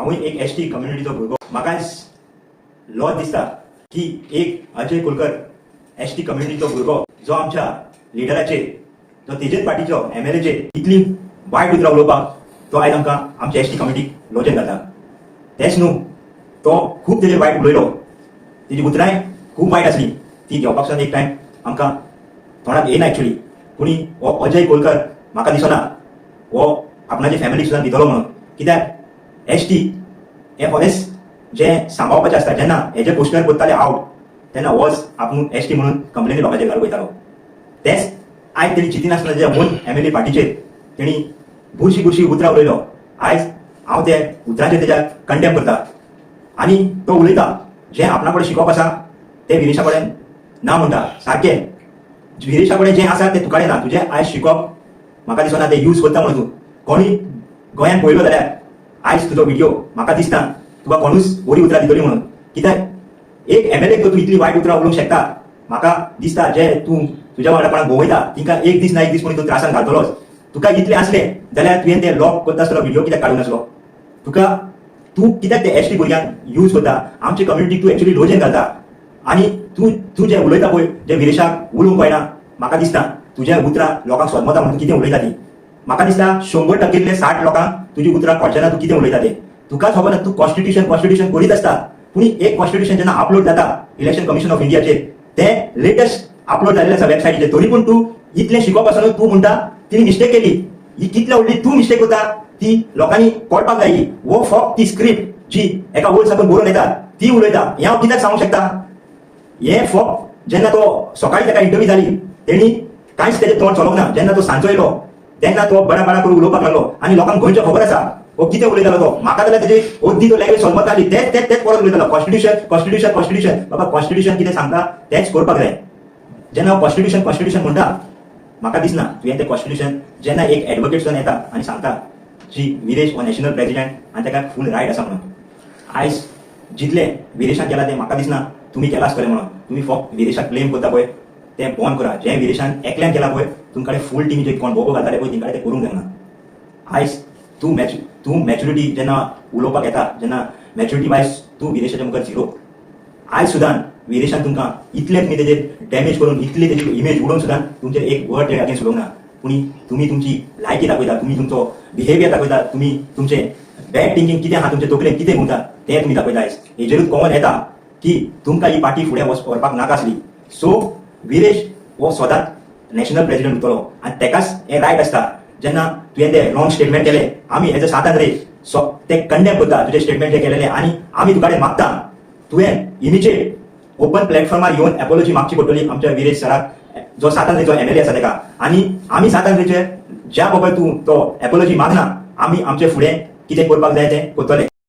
हांव एक एसटी कम्युनिटीचो भुरगो म्हाका लॉज दिसता की एक अजय कोलकर एसटी कम्युनिटीचो भुरगो जो आमच्या लिडराचेर जो तेजेच पार्टीचो एमएलएचेर इतली वायट उतरां उलोवपाक तो आयज आमकां आमच्या एसटी कम्युनिटीक लॉजेन घालता. तेच न्हू तो खूब तेजेर वायट उलयलो, तेजी उतरांय खूब वायट आसली, ती घेवपाक सुद्दां एक टायम आमकां तोंडाक येना एक्चुअली. पूण हो अजय कोलकर म्हाका दिसना हो आपणाची फॅमिली सुद्दां दितलो म्हणून, कित्याक एसटी हें फॉरेस्ट जें सांबाळपाचें आसता. जेन्ना हेजे पोस्टर करताले आवट तेन्ना होच आपूण एसटी म्हणून कंप्लेनी लोकांचेर घालून वयतालो. तेच आयज तेणी चिंतिनासतना जे ओन एमएलए पार्टीचेर तेणी बुरशी उतरां उलयलो. आयज हांव ते उतरांचेर तेज्या कंडेम करता आनी तो उलयता जें आपणा कडेन शिकप आसा तें विरेशा कडेन ना म्हणटा. सारकें विरेशा कडेन जें आसा तें तुकाडेन ना. तुजें आयज शिकप म्हाका दिसना तें यूज करता म्हणून तूं कोणी गोंयांत पळयलो जाल्यार आयज तुजो व्हिडिओ म्हाका दिसता तुका कोणूच बरी उतरां दितली म्हणून. कित्याक एक एमएलएक तूं इतली वायट उतरां उलोवंक शकता. म्हाका दिसता जे तूं तुज्या वांगडा कोणाक भोंवयता तिंका एक दीस ना एक दीस म्हणून तूं त्रासान घालतलोच. तुका इतलें आसलें जाल्यार तुवें तें लॉक करता आसतलो व्हिडिओ कित्याक काडूं नासलो. तुका तूं कित्याक ते एसटी भुरग्यांक यूज करता, आमचे कम्युनिटीक तूं एक्चुअली लोजेन घालता आनी तूं जें उलयता पळय जें विरेशाक उलोवंक कळना, म्हाका दिसता तुजें उतरां लोकांक सोदमता म्हणून कितें उलयता ती. म्हाका दिसता 100% 60 लोकांक तुजी उतरां कळचेना तूं कितें उलयता तें. तुकाच खबर ना तूं कॉन्स्टिट्यूशन करीत आसता. पूण एक कॉन्स्टिट्यूशन जेन्ना अपलोड जाता इलेक्शन कमिशन ऑफ इंडियाचेर तें लेटेस्ट अपलोड जाल्लें आसा वेबसायटीचेर, तरी पूण तूं इतलें शिकप आसतना तूं म्हणटा तिणी मिस्टेक केली. ही कितल्या व्हडली तूं मिस्टेक करता ती लोकांनी कळपाक जाय. वो फक्त ती स्क्रिप्ट जी एका वयर साकून बरोवन येता ती उलयता. हें हांव कित्याक सांगूंक शकता. हें फक्त जेन्ना तो सकाळी ताका इंटरव्यू जाली तेणी कांयच तेजें तोंड चलोवंक ना. जेन्ना तो सांजचो येयलो तेन्ना तो बरा करून उलोवपाक लागलो आनी लोकांक गोंयचो खबर आसा हो कितें उलयतालो तो. म्हाका जाल्यार तेजी अद्दी तो लँग्वेज सोदमत जाली तेच परत उलयतालो. कॉन्स्टिट्यूशन बाबा कॉन्स्टिट्यूशन कितें सांगता तेंच करपाक जाय. जेन्ना हांव कॉन्स्टिट्यूशन म्हणटा म्हाका दिसना तुवें तें कॉन्स्टिट्यूशन जेन्ना एक एडवोकेट सुद्दां येता आनी सांगता जी विरेश हो नॅशनल प्रेसिडेंट आनी ताका फूल रायट आसा म्हणून. आयज जितलें विरेशान केलां तें म्हाका दिसना तुमी केलां आसतलें म्हणून. तुमी फक्त विरेशाक क्लेम करता पळय तें बंद करा. जें विरेशान एकल्यान केलां पळय तुमकां फूल टीम जे कोण बोबो घालताले पळय तिंका तें करूंक जायना. आयज तूं मॅच्युरिटी जेन्ना उलोवपाक येता जेन्ना मॅच्युरिटी वायज तूं विरेशाच्या मुखार झिरो. आयज सुद्दां विरेशान तुमकां इतलें तुमी तेजेर डॅमेज करून इतली तेजी इमेज उडोवन सुद्दां तुमचेर एक वर्ड तें अगेन्स्ट उलोवंक ना. पूण तुमी तुमची लायकी दाखयता, तुमी तुमचो बिहेवियर दाखयता, तुमी तुमचें बॅड थिंकींग कितें आहा तुमचे तकलेंत कितें म्हणटा तें तुमी दाखयता. आयज हेजेरूच कळोन येता की तुमकां ही पार्टी फुडें व्हरपाक नाका आसली. सो विरेश हो स्वताच नॅशनल प्रेसिडेंट उरतलो आनी तेकाच हें रायट आसता. जेन्ना तुवें तें रॉंग स्टेटमेंट केलें आमी एज अ सातांद्रे तें कंडेम करता तुजें स्टेटमेंट जें केलेलें आनी आमी तुका मागता तुवें इमिजिएट ओपन प्लॅटफॉर्मार येवन एपॉलॉजी मागची पडटली आमच्या विरेश सराक जो सातांद्रेचो एमएलए आसा तेका. आनी आमी सातांद्रेचे ज्या बाबा तूं तो एपॉलॉजी मागना आमी आमचे फुडें कितें करपाक जाय तें करतले.